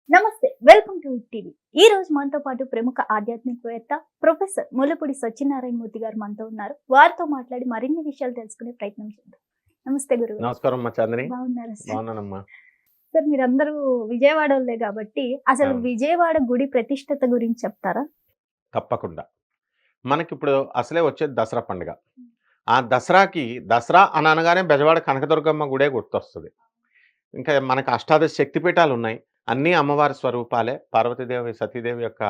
నమస్తే, welcome to hit TV. ఈ రోజు మనతో పాటు ప్రముఖ ఆధ్యాత్మికవేత్త ప్రొఫెసర్ ముల్లపూడి సత్యనారాయణ మూర్తి గారు మనతో ఉన్నారు. వారితో మాట్లాడి మరిన్ని విషయాలు తెలుసుకునే ప్రయత్నం చేద్దాం. నమస్తే గురుగారు. నమస్కారం అమ్మా చాందిని. బాగున్నారా సార్? బాగున్నానమ్మా. సార్, మీరందరూ విజయవాడోళ్ళే కాబట్టి అసలు అవును. విజయవాడ గుడి ప్రతిష్టత గురించి చెప్తారా? తప్పకుండా. మనకిప్పుడు అసలే వచ్చేది దసరా పండుగ. ఆ దసరాకి దసరా అని అనగానే బెజవాడ కనకదుర్గమ్మ గుడే గుర్తొస్తది. ఇంకా మనకు అష్టాదశ శక్తిపీఠాలున్నాయి. అన్నీ అమ్మవారి స్వరూపాలే. పార్వతీదేవి, సతీదేవి యొక్క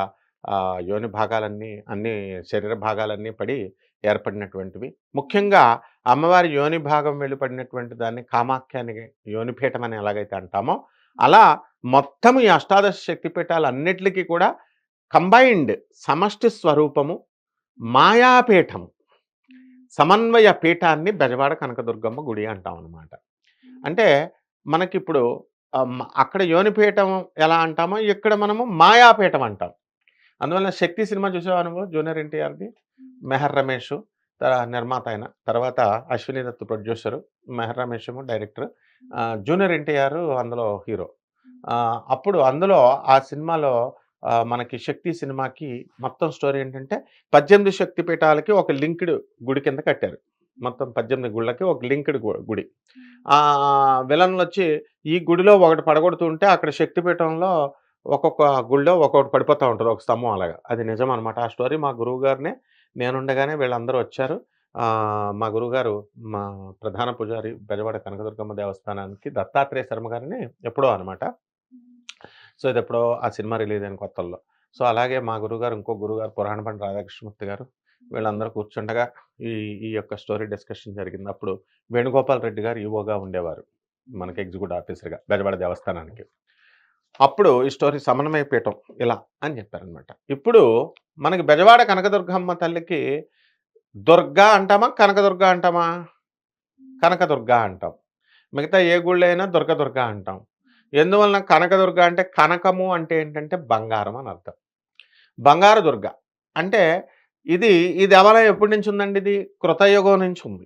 యోని భాగాలన్నీ, అన్ని శరీర భాగాలన్నీ పడి ఏర్పడినటువంటివి. ముఖ్యంగా అమ్మవారి యోని భాగం వెళ్ళిపడినటువంటి దాన్ని కామాఖ్య అని యోనిపీఠం అని ఎలాగైతే అంటామో, అలా మొత్తం ఈ అష్టాదశ శక్తిపీఠాలన్నిట్లికి కూడా కంబైన్డ్ సమష్టి స్వరూపము మాయాపీఠము, సమన్వయ పీఠాన్ని బెజవాడ కనకదుర్గమ్మ గుడి అంటాం అనమాట. అంటే మనకిప్పుడు అక్కడ యోనిపీఠం ఎలా అంటామో ఇక్కడ మనము మాయాపీఠం అంటాం. అందువల్ల 'శక్తి' సినిమా చూసావా నువ్వు? జూనియర్ ఎన్టీఆర్‌ది. మెహర్ రమేష్ నిర్మాత ఆయన. తర్వాత అశ్విని దత్ ప్రొడ్యూసరు. మెహర్ రమేష్ ఏమో డైరెక్టర్. జూనియర్ ఎన్టీఆర్ అందులో హీరో. అప్పుడు అందులో ఆ సినిమాలో మనకి 'శక్తి' సినిమాకి మొత్తం స్టోరీ ఏంటంటే 18 శక్తిపీఠాలకి ఒక లింక్డ్ గుడి కింద కట్టారు. మొత్తం 18 గుళ్ళకి ఒక లింక్డ్ గుడి. విలన్‌లొచ్చి ఈ గుడిలో ఒకటి పడగొడుతుంటే అక్కడ శక్తిపీఠంలో ఒక్కొక్క గుళ్ళో ఒక్కొక్కటి పడిపోతా ఉంటది. ఒక స్తంభం అలాగా. అది నిజమనమాట. ఆ స్టోరీ మా గురువుగారినే నేనుండగానే వీళ్ళందరూ వచ్చారు. మా గురువుగారు మా ప్రధాన పూజారి బెజవాడ కనకదుర్గమ్మ దేవస్థానానికి దత్తాత్రేయ శర్మ గారిని ఎప్పుడో అనమాట. సో ఇదెప్పుడో ఆ సినిమా రిలీజ్ అయిన కొత్తల్లో. సో అలాగే మా గురువుగారు, ఇంకో గురువుగారు పురాణపండి రాధాకృష్ణమూర్తి గారు వీళ్ళందరూ కూర్చుండగా ఈ ఈ యొక్క స్టోరీ డిస్కషన్ జరిగింది. అప్పుడు వేణుగోపాల్ రెడ్డి గారు ఈవోగా ఉండేవారు. మనకి ఎగ్జిక్యూటివ్ ఆఫీసర్‌గా బెజవాడ దేవస్థానానికి. అప్పుడు ఈ స్టోరీ సమన్వయ పీఠం ఇలా అని చెప్పారనమాట. ఇప్పుడు మనకి బెజవాడ కనకదుర్గమ్మ తల్లికి దుర్గా అంటామా? కనకదుర్గ అంటామా? కనకదుర్గ అంటాం. మిగతా ఏ గుళ్ళైనా దుర్గ అంటాం. ఎందువలన కనకదుర్గ అంటే కనకము అంటే ఏంటంటే బంగారం అని అర్థం. బంగారు దుర్గ అంటే ఇది ఎవల ఎప్పటి నుంచి ఉందండి? ఇది కృతయుగం నుంచి ఉంది.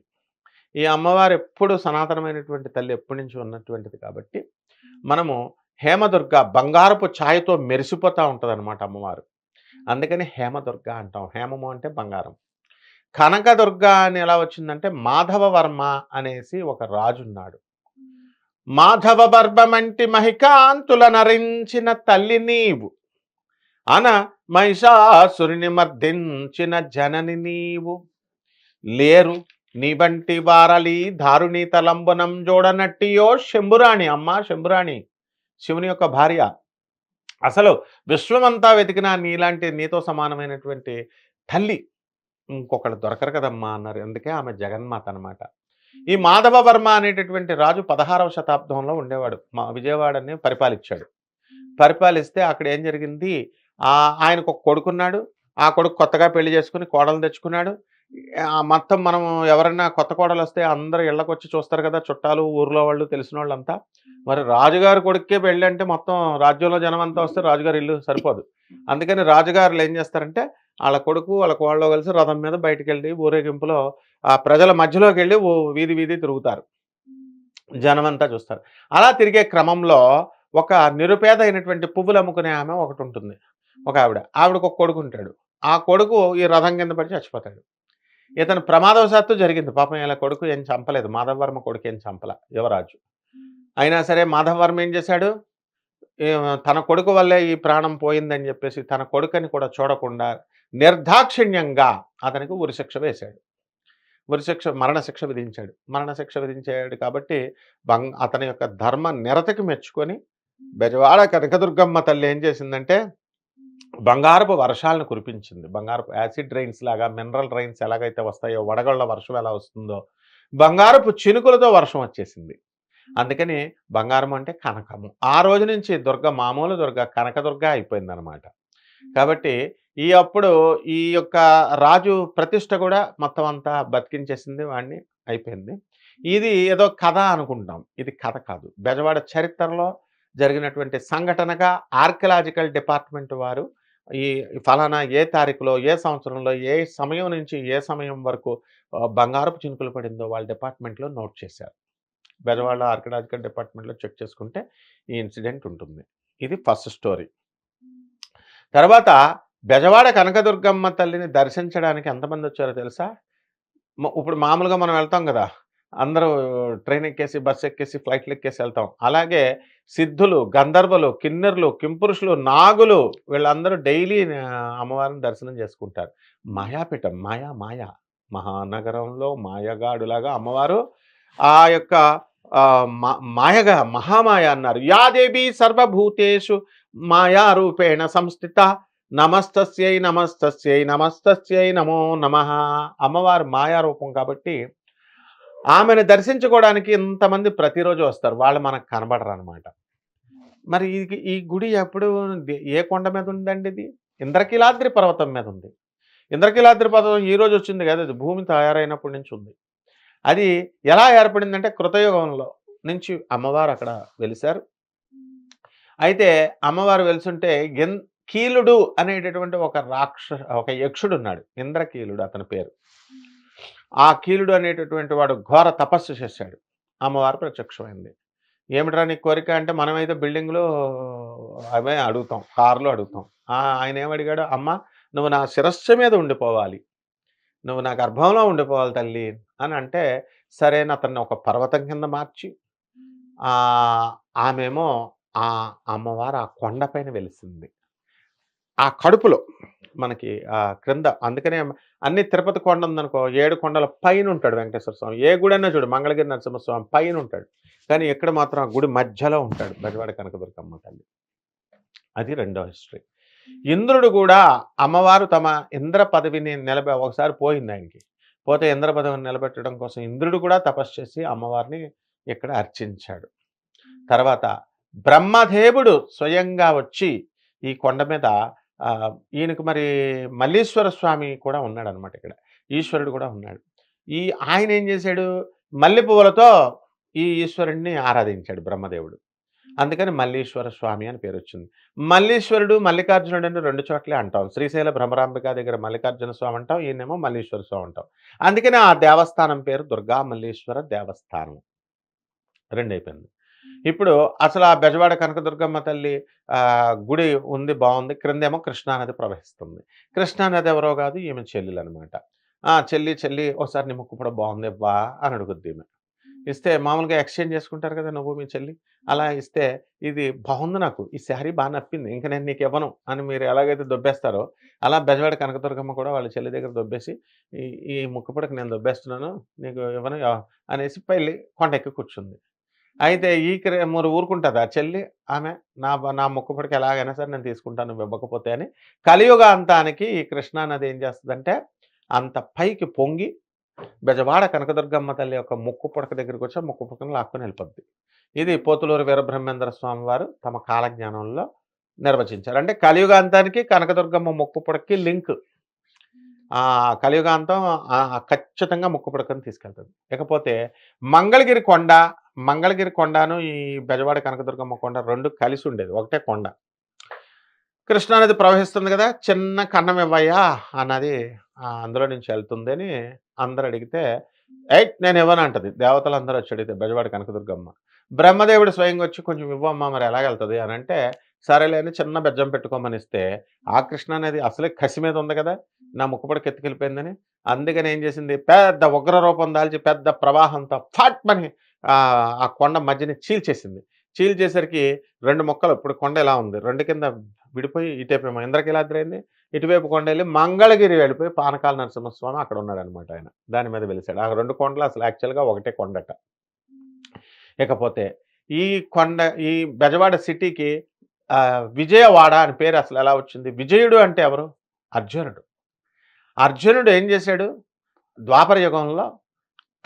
ఈ అమ్మవారు ఎప్పుడు సనాతనమైనటువంటి తల్లి ఎప్పటి నుంచి ఉన్నటువంటిది కాబట్టి మనము హేమదుర్గ బంగారపు ఛాయతో మెరిసిపోతూ ఉంటుందన్నమాట అమ్మవారు. అందుకని హేమదుర్గ అంటాం. హేమము అంటే బంగారం. కనకదుర్గ అని ఎలా వచ్చిందంటే మాధవవర్మ అనేసి ఒక రాజున్నాడు. మాధవ బర్భమంటి మహికాంతుల నరించిన తల్లి నీవు, అన మహిషాసురుని మర్దించిన జనని నీవు, లేరు నీబంటి వారలి దారుణి తలంబనం జోడనట్టియో శంభురాణి. అమ్మ శంభురాణి శివుని యొక్క భార్య. అసలు విశ్వమంతా వెతికినా నీలాంటి నీతో సమానమైనటువంటి తల్లి ఇంకొకళ్ళు దొరకరు కదమ్మా అన్నారు. అందుకే ఆమె జగన్మాత అనమాట. ఈ మాధవవర్మ అనేటటువంటి రాజు 16వ శతాబ్దంలో ఉండేవాడు. మా విజయవాడని పరిపాలించాడు. పరిపాలిస్తే అక్కడ ఏం జరిగింది, ఆయనకు ఒక కొడుకున్నాడు. ఆ కొడుకు కొత్తగా పెళ్లి చేసుకుని కోడలు తెచ్చుకున్నాడు. మొత్తం మనం ఎవరైనా కొత్త కోడలు వస్తే అందరూ ఇళ్ళకొచ్చి చూస్తారు కదా, చుట్టాలు, ఊర్లో వాళ్ళు, తెలిసిన వాళ్ళంతా. మరి రాజుగారి కొడుక్కే పెళ్ళి అంటే మొత్తం రాజ్యంలో జనం అంతా వస్తే రాజుగారి ఇల్లు సరిపోదు. అందుకని రాజుగారులు ఏం చేస్తారంటే వాళ్ళ కొడుకు వాళ్ళ కోళ్ళలో కలిసి రథం మీద బయటికి వెళ్ళి ఊరేగింపులో ఆ ప్రజల మధ్యలోకి వెళ్ళి వీధి వీధి తిరుగుతారు. జనమంతా చూస్తారు. అలా తిరిగే క్రమంలో ఒక నిరుపేద అయినటువంటి పువ్వులు అమ్ముకునే ఆమె ఒకటి ఉంటుంది. ఒక ఆవిడకు ఒక కొడుకు ఉంటాడు. ఆ కొడుకు ఈ రథం కింద పడి చచ్చిపోతాడు. ఇతను ప్రమాదవశాత్తు జరిగింది. పాపం ఇలా కొడుకు ఏం చంపలేదు. మాధవవర్మ కొడుకు ఏం చంపల, యువరాజు. అయినా సరే మాధవవర్మ ఏం చేశాడు, తన కొడుకు వల్లే ఈ ప్రాణం పోయిందని చెప్పేసి తన కొడుకుని కూడా చూడకుండా నిర్దాక్షిణ్యంగా అతనికి ఉరిశిక్ష వేశాడు. మరణశిక్ష విధించాడు. మరణశిక్ష విధించాడు కాబట్టి అతని యొక్క ధర్మ నిరతకి మెచ్చుకొని బెజవాడ కనకదుర్గమ్మ తల్లి ఏం చేసిందంటే బంగారపు వర్షాలను కురిపించింది. బంగారపు యాసిడ్ రైన్స్ లాగా, మినరల్ రైన్స్ ఎలాగైతే వస్తాయో, వడగళ్ళ వర్షం ఎలా వస్తుందో, బంగారపు చినుకులతో వర్షం వచ్చేసింది. అందుకని బంగారం అంటే కనకము. ఆ రోజు నుంచి దుర్గ మామూలు దుర్గ కనకదుర్గ అయిపోయిందనమాట. కాబట్టి అప్పుడు ఈ యొక్క రాజు ప్రతిష్ట కూడా మొత్తం అంతా బతికించేసింది, వాడిని అయిపోయింది. ఇది ఏదో కథ అనుకుంటాం. ఇది కథ కాదు. బెజవాడ చరిత్రలో జరిగినటువంటి సంఘటనగా ఆర్కియలాజికల్ డిపార్ట్మెంట్ వారు ఈ ఫలానా ఏ తారీఖులో, ఏ సంవత్సరంలో, ఏ సమయం నుంచి ఏ సమయం వరకు బంగారపు చినుకులు పడిందో వాళ్ళ డిపార్ట్మెంట్లో నోట్ చేశారు. బెజవాడ ఆర్కియలాజికల్ డిపార్ట్మెంట్లో చెక్ చేసుకుంటే ఈ ఇన్సిడెంట్ ఉంటుంది. ఇది ఫస్ట్ స్టోరీ. తర్వాత బెజవాడ కనకదుర్గమ్మ తల్లిని దర్శించడానికి ఎంతమంది వచ్చారో తెలుసా? ఇప్పుడు మామూలుగా మనం వెళ్తాం కదా! అందరూ ట్రైన్ ఎక్కేసి, బస్ ఎక్కేసి, ఫ్లైట్లు ఎక్కేసి వెళ్తాం. అలాగే సిద్ధులు, గంధర్వులు, కిన్నెరులు, కింపురుషులు, నాగులు వీళ్ళందరూ డైలీ అమ్మవారిని దర్శనం చేసుకుంటారు. మాయాపీఠం, మాయ మహానగరంలో మాయగాడులాగా అమ్మవారు ఆ యొక్క మాయగా మహామాయ అన్నారు. యా దేవి సర్వభూతేషు మాయా రూపేణ సంస్థిత నమస్తస్యై నమస్తస్యై నమస్తస్యై నమో నమః. అమ్మవారు మాయా రూపం కాబట్టి ఆమెను దర్శించుకోవడానికి ఇంతమంది ప్రతిరోజు వస్తారు. వాళ్ళు మనకు కనబడరు అనమాట. మరి ఈ గుడి ఎప్పుడు ఏ కొండ మీద ఉందండి? ఇది ఇంద్రకీలాద్రి పర్వతం మీద ఉంది. ఇంద్రకీలాద్రి పర్వతం ఈ రోజు వచ్చింది కదా, అది భూమి తయారైనప్పటి నుంచి ఉంది. అది ఎలా ఏర్పడిందంటే కృతయుగంలో నుంచి అమ్మవారు అక్కడ వెలిశారు. అయితే అమ్మవారు వెలుసుంటే కీలుడు అనేటటువంటి ఒక యక్షుడు ఉన్నాడు. ఇంద్రకీలుడు అతని పేరు. ఆ కీలుడు అనేటటువంటి వాడు ఘోర తపస్సు చేశాడు. అమ్మవారు ప్రత్యక్షమైంది. ఏమిట్రా నీ కోరిక అంటే, మనమైతే బిల్డింగ్లు అవే అడుగుతాం, కార్లు అడుగుతాం. ఆయన ఏమడిగాడు, అమ్మ నువ్వు నా శిరస్సు మీద ఉండిపోవాలి, నువ్వు నా గర్భంలో ఉండిపోవాలి తల్లి అని అంటే, సరే అని అతన్ని ఒక పర్వతం కింద మార్చి ఆమెమో ఆ అమ్మవారు ఆ కొండపైన వెలిసింది. ఆ కడుపులో మనకి క్రింద. అందుకనే అన్ని తిరుపతి కొండ ఉందనుకో, 7 కొండల పైన ఉంటాడు వెంకటేశ్వర స్వామి. ఏ గుడి అన్నా చూడు, మంగళగిరి నరసింహస్వామి పైన ఉంటాడు, కానీ ఇక్కడ మాత్రం ఆ గుడి మధ్యలో ఉంటాడు బెజవాడ కనకదుర్గమ్మ తల్లి. అది రెండో హిస్టరీ. ఇంద్రుడు కూడా అమ్మవారు తమ ఇంద్ర పదవిని ఒకసారి పోయింది ఆయనకి. పోతే ఇంద్ర పదవిని నిలబెట్టడం కోసం ఇంద్రుడు కూడా తపస్సు చేసి అమ్మవారిని ఇక్కడ అర్చించాడు. తర్వాత బ్రహ్మదేవుడు స్వయంగా వచ్చి ఈ కొండ మీద ఈయనకు మరి మల్లీశ్వర స్వామి కూడా ఉన్నాడు అనమాట. ఇక్కడ ఈశ్వరుడు కూడా ఉన్నాడు. ఆయన ఏం చేశాడు, మల్లె పువ్వులతో ఈ ఈశ్వరుడిని ఆరాధించాడు బ్రహ్మదేవుడు. అందుకని మల్లీశ్వర స్వామి అని పేరు వచ్చింది. మల్లీశ్వరుడు, మల్లికార్జునుడు అని 2 చోట్లే అంటాం. శ్రీశైల భ్రమరాంబిక దగ్గర మల్లికార్జున స్వామి అంటాం, ఈయనేమో మల్లీశ్వర స్వామి అంటాం. అందుకని ఆ దేవస్థానం పేరు దుర్గా మల్లీశ్వర దేవస్థానం. 2 అయిపోయింది. ఇప్పుడు అసలు ఆ బెజవాడ కనకదుర్గమ్మ తల్లి గుడి ఉంది, బాగుంది. క్రిందేమో కృష్ణానది ప్రవహిస్తుంది. కృష్ణానది ఎవరో కాదు, ఈమె చెల్లెలు అనమాట. చెల్లి ఒకసారి నీ ముక్కు కూడా బాగుంది బా అని అడుగుద్ది ఈమె. ఇస్తే మామూలుగా ఎక్స్చేంజ్ చేసుకుంటారు కదా, నువ్వు మీ చెల్లి. అలా ఇస్తే, ఇది బాగుంది, నాకు ఈ శారీ బాగా నప్పింది, ఇంకా నేను నీకు ఇవ్వను అని మీరు ఎలాగైతే దొబ్బేస్తారో, అలా బెజవాడ కనకదుర్గమ్మ కూడా వాళ్ళ చెల్లి దగ్గర దొబ్బేసి, ఈ ముక్కుపుడకు నేను దొబ్బేస్తున్నాను, నీకు ఇవ్వను అనేసి పెళ్ళి కొండ ఎక్కి కూర్చుంది. అయితే మరి ఊరుకుంటుందా చెల్లి? ఆమె నా ముక్కుపుడికి ఎలాగైనా సరే నేను తీసుకుంటాను, నువ్వు ఇవ్వకపోతే అని. కలియుగ అంతానికి ఈ కృష్ణానది ఏం చేస్తుందంటే, అంత పైకి పొంగి బెజవాడ కనకదుర్గమ్మ తల్లి యొక్క ముక్కు పుడక దగ్గరికి వచ్చి ముక్కు పుడకను లాక్కొని వెళ్ళిపోద్ది. ఇది పోతులూరు వీరబ్రహ్మేంద్ర స్వామి వారు తమ కాలజ్ఞానంలో నిర్వచించారు. అంటే కలియుగాంతానికి కనకదుర్గమ్మ ముక్కు పుడకకి లింక్. కలియుగాంతం ఖచ్చితంగా ముక్కు పుడకను తీసుకెళ్తుంది. ఇకపోతే మంగళగిరి కొండను ఈ బెజవాడ కనకదుర్గమ్మ కొండ 2 కలిసి ఉండేది, ఒకటే కొండ. కృష్ణానది ప్రవహిస్తుంది కదా, చిన్న కన్నం ఇవ్వయ్యా అన్నది అందులో నుంచి వెళ్తుంది అని అందరు అడిగితే, నేను ఇవ్వను అంటది. దేవతలు అందరూ వచ్చి అడిగితే బెజవాడ కనకదుర్గమ్మ. బ్రహ్మదేవుడు స్వయంగా వచ్చి కొంచెం ఇవ్వమ్మా మరి ఎలాగెళ్తుంది అని అంటే, సరేలే అని చిన్న బెజ్జం పెట్టుకోమని ఇస్తే, ఆ కృష్ణానది అసలే కసి మీద ఉంది కదా, నా ముక్కుపడికి ఎత్తుకెళ్ళిపోయిందని. అందుకని ఏం చేసింది, పెద్ద ఉగ్ర రూపం దాల్చి పెద్ద ప్రవాహంతో ఫాట్మని ఆ కొండ మధ్యని చీల్చేసింది. చీల్చేసరికి 2 ముక్కలు, ఇప్పుడు కొండ ఎలా ఉంది, 2 కింద విడిపోయి ఇటేపేమో ఇంద్రకీలాద్రి అయింది, ఇటువైపు కొండ వెళ్ళి మంగళగిరి వెళ్ళిపోయి పానకాల నరసింహస్వామి అక్కడ ఉన్నాడనమాట. ఆయన దాని మీద వెలిసాడు. ఆ 2 కొండలు అసలు యాక్చువల్గా ఒకటే కొండట. ఇకపోతే ఈ బెజవాడ సిటీకి విజయవాడ అని పేరు అసలు ఎలా వచ్చింది? విజయుడు అంటే ఎవరు? అర్జునుడు ఏం చేశాడు, ద్వాపర యుగంలో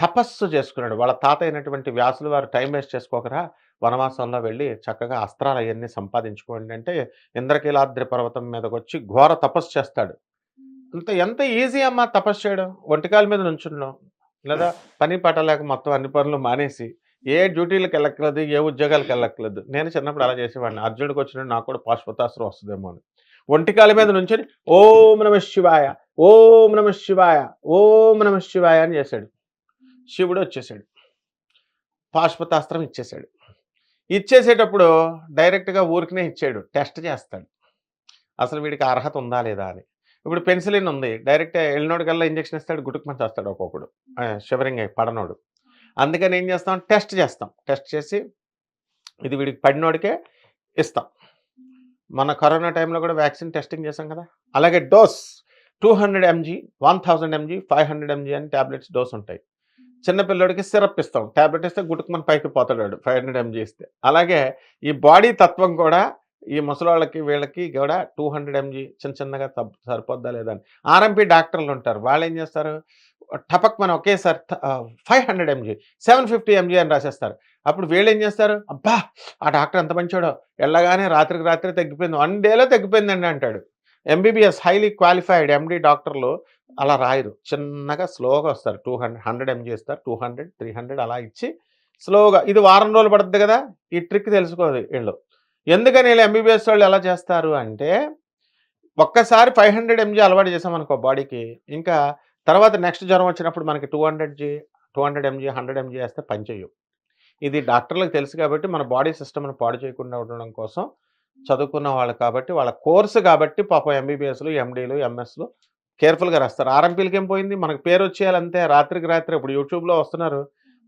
తపస్సు చేసుకున్నాడు. వాళ్ళ తాత అయినటువంటి వ్యాసులు వారు టైం వేస్ట్ చేసుకోకరా, వనవాసంలో వెళ్ళి చక్కగా అస్త్రాలు అవన్నీ సంపాదించుకోండి అంటే, ఇంద్రకీలాద్రి పర్వతం మీదకి వచ్చి ఘోర తపస్సు చేస్తాడు. ఎంత ఈజీ అమ్మా తపస్సు చేయడం, ఒంటికాల మీద నుంచున్నాం, లేదా పని పట్టలేక మొత్తం అన్ని పనులు మానేసి ఏ డ్యూటీలకు వెళ్ళక్కలేదు, ఏ ఉద్యోగాలకు వెళ్ళక్కలేదు. నేను చిన్నప్పుడు అలా చేసేవాడిని. అర్జునుడికి వచ్చినట్టు నాకు కూడా పాశుపతాస్త్రం వస్తుందేమో అని ఒంటికాల మీద నుంచి ఓం నమ శివాయ, ఓం నమ శివాయ, ఓం నమ శివాయ అని చేశాడు. శివుడు వచ్చేసాడు, పాశుపతాస్త్రం ఇచ్చేశాడు. ఇచ్చేసేటప్పుడు డైరెక్ట్‌గా ఊరికనే ఇచ్చేయడు. టెస్ట్ చేస్తాడు. అసలు వీడికి అర్హత ఉందా లేదా అని. ఇప్పుడు పెన్సిలిన్ ఉంది. డైరెక్ట్ ఎళ్ళినోడికల్లా ఇంజెక్షన్ ఇస్తాడు. గుటుకుమని చస్తాడు ఒక్కొక్కడు. షివరింగ్ అయ్యి పడనోడు. అందుకని ఏం చేస్తాం, టెస్ట్ చేస్తాం. టెస్ట్ చేసి ఇది వీడికి పడినోడికే ఇస్తాం. మన కరోనా టైంలో కూడా వ్యాక్సిన్ టెస్టింగ్ చేసాం కదా! అలాగే డోస్ 200 ఎంజీ, 1000 ఎంజీ, 500 ఎంజీ అని టాబ్లెట్స్ డోస్ ఉంటాయి. చిన్న పిల్లోడికి సిరప్ ఇస్తాం. టాబ్లెట్ ఇస్తే గుటుకుమని పైకి పోతాడు వాడు 500 ఎంజీ ఇస్తే. అలాగే ఈ బాడీ తత్వం కూడా ఈ ముసలోళ్ళకి వీళ్ళకి కూడా 200 ఎంజీ చిన్నగా సరిపోద్దా లేదా అని. ఆర్ఎంపీ డాక్టర్లు ఉంటారు. వాళ్ళేం చేస్తారు, టపక్‌మని ఒకేసారి 500 ఎంజీ, 750 ఎంజీ అని రాసేస్తారు. అప్పుడు వీళ్ళేం చేస్తారు, అబ్బా! ఆ డాక్టర్ ఎంత మంచోడో, ఎళ్ళగానే రాత్రికి రాత్రే తగ్గిపోయింది. 1 డేలో తగ్గిపోయిందండి అంటాడు. ఎంబీబీఎస్ హైలీ క్వాలిఫైడ్ ఎండీ డాక్టర్లు అలా రాయరు. చిన్నగా స్లోగా వస్తారు. 100 ఎంజీ ఇస్తారు. 200, 300 అలా ఇచ్చి స్లోగా ఇది వారం రోజులు పడుద్ది కదా! ఈ ట్రిక్ తెలుసుకోదు ఈళ్ళు. ఎందుకని ఈళ్ళు ఎంబీబీఎస్ వాళ్ళు ఎలా చేస్తారు అంటే, ఒక్కసారి 500 ఎంజీ అలవాటు చేసామనుకో బాడీకి, ఇంకా తర్వాత నెక్స్ట్ జ్వరం వచ్చినప్పుడు మనకి 200 ఎంజీ, 100 ఎంజీ ఏస్తే పనిచేయవు. ఇది డాక్టర్లకు తెలుసు కాబట్టి మన బాడీ సిస్టమ్‌ని పాడు చేయకుండా ఉండడం కోసం చదువుకున్న వాళ్ళు కాబట్టి, వాళ్ళ కోర్స్ కాబట్టి పాపం ఎంబీబీఎస్‌లు, ఎండీలు, ఎంఎస్‌లు కేర్‌ఫుల్‌గా రాస్తారు. ఆర్ఎంపీలకి ఏం పోయింది, మనకు పేరొచ్చేయాలి అంతే. రాత్రికి రాత్రే ఇప్పుడు యూట్యూబ్‌లో వస్తున్నారు.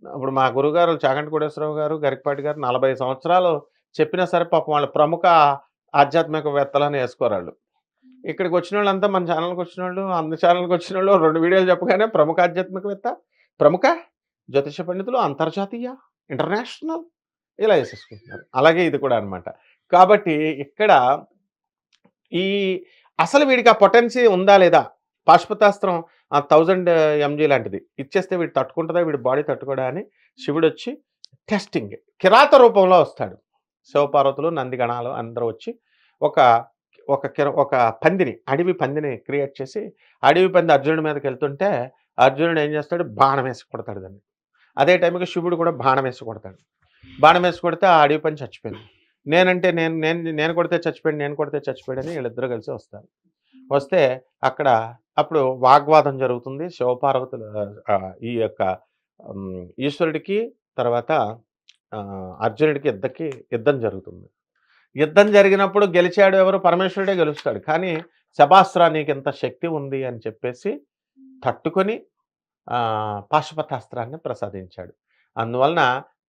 ఇప్పుడు మా గురువుగారు చాగంటి కోటేశ్వరరావు గారు, గరికపాటి గారు 40 సంవత్సరాలు చెప్పినా సరే పాపం వాళ్ళు ప్రముఖ ఆధ్యాత్మికవేత్తలని ఏసుకోరాళ్ళు. ఇక్కడికొచ్చినోళ్ళంతా మన ఛానల్‌కి వచ్చినోళ్ళు, అన్ని ఛానల్‌కి వచ్చినోళ్ళు 2 వీడియోలు చెప్పగానే ప్రముఖ ఆధ్యాత్మికవేత్త, ప్రముఖ జ్యోతిష పండితులు, అంతర్జాతీయ, ఇంటర్నేషనల్ ఇలా ఏసేసుకుంటున్నారు. అలాగే ఇది కూడా అనమాట. కాబట్టి ఇక్కడ ఈ అసలు వీడికి ఆ పొటెన్సీ ఉందా లేదా? పాశుపతాస్త్రం 1000 ఎంజీ లాంటిది ఇచ్చేస్తే వీడు తట్టుకుంటదా? వీడి బాడీ తట్టుకోడా? అని శివుడొచ్చి టెస్టింగ్ కిరాత రూపంలో వస్తాడు. శివపార్వతులు, నందిగణాలు అందరూ వచ్చి ఒక ఒక పందిని, అడవి పందిని క్రియేట్ చేసి, అడవి పంది అర్జునుడి మీదకెళ్తుంటే అర్జునుడు ఏం చేస్తాడు, బాణం వేసి కొడతాడు దాన్ని. అదే టైంకి శివుడు కూడా బాణం వేసి కొడతాడు. బాణం వేసి కొడితే ఆ అడవి పంది చచ్చిపోయింది. నేనంటే నేను కొడితే చచ్చిపోయాడు, నేను కొడితే చచ్చిపోయాడని వీళ్ళిద్దరూ కలిసి వస్తారు. వస్తే అప్పుడు వాగ్వాదం జరుగుతుంది. శివపార్వతుల ఈ యొక్క ఈశ్వరుడికి తర్వాత అర్జునుడికి యుద్ధం జరుగుతుంది. యుద్ధం జరిగినప్పుడు గెలిచాడు ఎవరు, పరమేశ్వరుడే గెలుస్తాడు. కానీ శభాస్రా నీకింత శక్తి ఉంది అని చెప్పేసి తట్టుకొని పాశుపతాస్త్రాన్ని ప్రసాదించాడు. అందువలన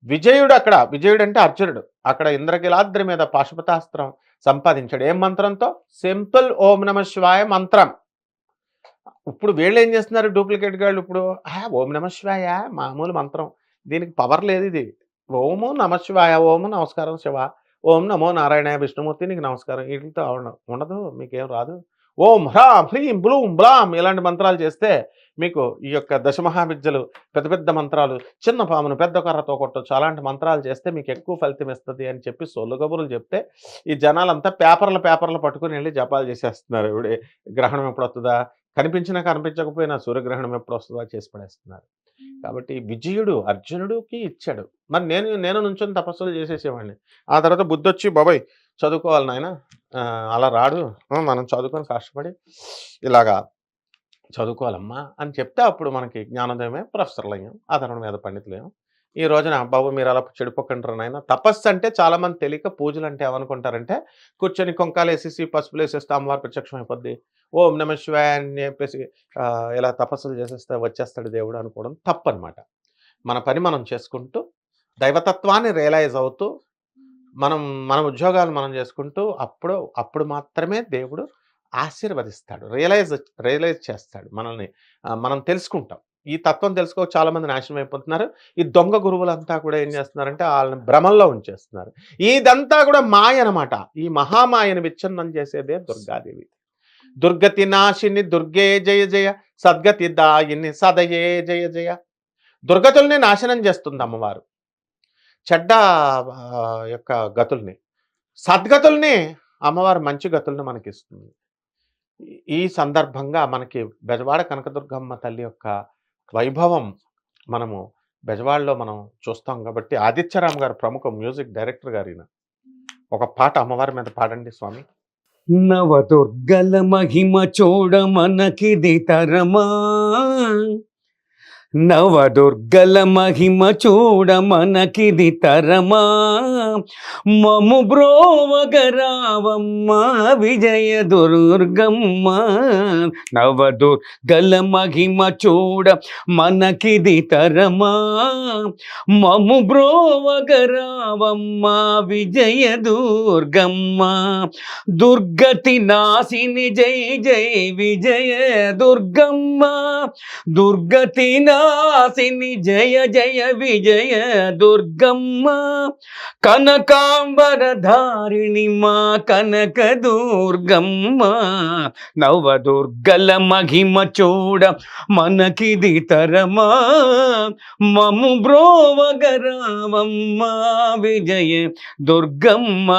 విజయుడంటే అర్జునుడు. అక్కడ ఇంద్రకీలాద్రి మీద పాశుపతాస్త్రం సంపాదించాడు. ఏం మంత్రంతో? సింపుల్ ఓం నమ శివాయ మంత్రం. ఇప్పుడు వీళ్ళేం చేస్తున్నారు డూప్లికేట్ గాళ్ళు, ఇప్పుడు ఓం నమ శివాయ మామూలు మంత్రం, దీనికి పవర్ లేదు. ఇది ఓము నమ శివాయ, ఓము నమస్కారం శివ, ఓం నమో నారాయణ విష్ణుమూర్తి నీకు నమస్కారం, వీటితో ఉండదు, మీకేం రాదు. ఓం హ్రాం హ్రీం బ్లూం బ్లాం ఇలాంటి మంత్రాలు చేస్తే మీకు ఈ యొక్క దశమహావిద్యలు, పెద్ద పెద్ద మంత్రాలు, చిన్న పామును పెద్ద కర్రతో కొట్టొచ్చు, అలాంటి మంత్రాలు చేస్తే మీకు ఎక్కువ ఫలితం ఇస్తుంది అని చెప్పి సొల్లు కబుర్లు చెప్తే ఈ జనాలంతా పేపర్లు పట్టుకుని వెళ్ళి జపాలు చేసేస్తున్నారు. ఇప్పుడు గ్రహణం ఎప్పుడు వస్తుందా, కనిపించినా కనిపించకపోయినా సూర్యగ్రహణం ఎప్పుడు వస్తుందా చేసి పడేస్తున్నారు. కాబట్టి విజయుడు అర్జునుడికి ఇచ్చాడు. మరి నేను నుంచొని తపస్సులు చేసేసేవాడిని. ఆ తర్వాత బుద్ధి వచ్చి, బాబాయ్ చదువుకోవాలి నాయన, అలా రాడు, మనం చదువుకొని కష్టపడి ఇలాగా చదువుకోవాలమ్మా అని చెప్తే అప్పుడు మనకి జ్ఞానోదయమే ప్రొఫెసర్లు అయ్యాం, ఆధారణ మీద పండితులయ్యాం. ఈ రోజున బాబు మీరు అలా చెడిపోకంటారు నాయన. తపస్సు అంటే చాలామంది తెలియక పూజలు అంటే ఏమనుకుంటారంటే కూర్చొని కొంకాలు వేసేసి పసుపులు వేసేస్తే అమ్మవారు ప్రత్యక్షం అయిపోద్ది, ఓం నమ శివాయ అని చెప్పేసి ఇలా తపస్సులు చేసేస్తే వచ్చేస్తాడు దేవుడు అనుకోవడం తప్పనమాట. మన పని మనం చేసుకుంటూ దైవతత్వాన్ని రియలైజ్ అవుతూ మన ఉద్యోగాలు మనం చేసుకుంటూ అప్పుడు మాత్రమే దేవుడు ఆశీర్వదిస్తాడు, రియలైజ్ చేస్తాడు మనల్ని. మనం తెలుసుకుంటాం. ఈ తత్వం తెలుసుకోక చాలామంది నాశనం అయిపోతున్నారు. ఈ దొంగ గురువులంతా కూడా ఏం చేస్తున్నారంటే వాళ్ళని భ్రమంలో ఉంచేస్తున్నారు. ఇదంతా కూడా మాయ అనమాట. ఈ మహామాయను విచ్ఛిన్నం చేసేదే దుర్గాదేవి. దుర్గతి నాశిని దుర్గే జయ జయ, సద్గతి దాయిని సదయే జయ జయ. దుర్గతుల్ని నాశనం చేస్తుంది అమ్మవారు, చెడ్డ యొక్క గతుల్ని. సద్గతుల్ని అమ్మవారు మంచి గతుల్ని మనకిస్తుంది. ఈ సందర్భంగా మనకి బెజవాడ కనకదుర్గమ్మ తల్లి యొక్క వైభవం మనము బెజవాడలో మనం చూస్తాం కాబట్టి ఆదిత్యరామ్ గారు ప్రముఖ మ్యూజిక్ డైరెక్టర్ గారు ఈయన. ఒక పాట అమ్మవారి మీద పాడండి స్వామి. నవదుర్గల మహిమ చూడ మనకిది తరమా, నవదుర్గల మహిమ చూడ మనకిది తరమా, మము బ్రోవగరావమ్మ విజయ దుర్గమ్మ. నవదుర్గల మహిమ చూడ మనకిది తరమా, మము బ్రోవగరావమ్మ విజయ దుర్గమ్మ. దుర్గతి నాశిని జై జై విజయ దుర్గమ్మ. దుర్గతి నాశిని జయ జయ విజయ దుర్గమ్మ. కనకాంబర ధారిణి మా కనక దుర్గమ్మ. నవదుర్గల మహిమ చూడ మనకిది తరమా, మము బ్రోవగరావమ్మ విజయ దుర్గమ్మ.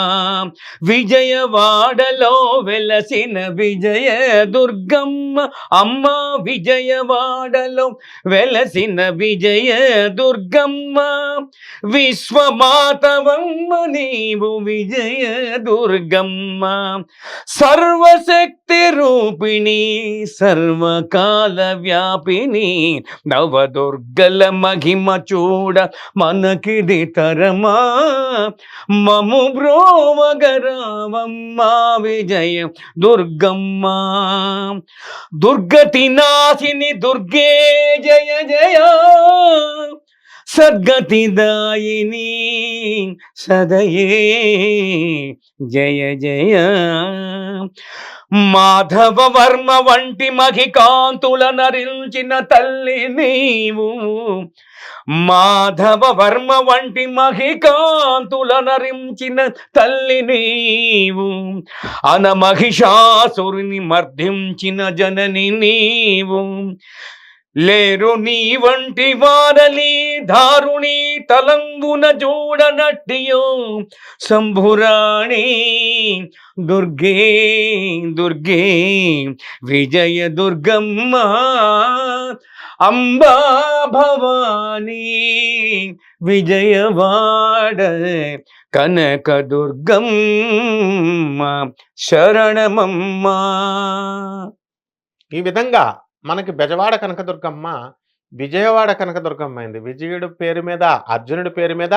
విజయవాడలో వెలసిన విజయ దుర్గమ్మ అమ్మ. విజయవాడలో వెలసిన విజయ దుర్గమ్మ. విశ్వమాతవమ్మ నీవు విజయ దుర్గమ్మ. సర్వశక్తి రూపిణి సర్వకాల వ్యాపిని. నవదుర్గల మహిమ చూడ మనకిది తరమా, మము బ్రోవగరావమ్మ విజయ దుర్గమ్మ. దుర్గతి నాశిని దుర్గే జయ జయ. సద్గతిదాయిని సదయే జయ జయ. మాధవ వర్మ వంటి మహికాంతుల నరించిన తల్లి నీవు. మాధవ వర్మ వంటి మహికాంతుల నరించిన తల్లి నీవు. అనమహిషాసురుని మర్దించిన జనని నీవు. లేరు నీ వంటి వారలి దారుణి తలంబున చూడనట్టియో శంభురాణి. దుర్గే దుర్గే విజయ దుర్గమ్మ. అంబా భవానీ విజయవాడ కనక దుర్గమ్మ శరణమమ్మ. ఈ విధంగా మనకి బెజవాడ కనకదుర్గమ్మ విజయవాడ కనకదుర్గమ్మ అయింది. విజయుడు పేరు మీద, అర్జునుడి పేరు మీద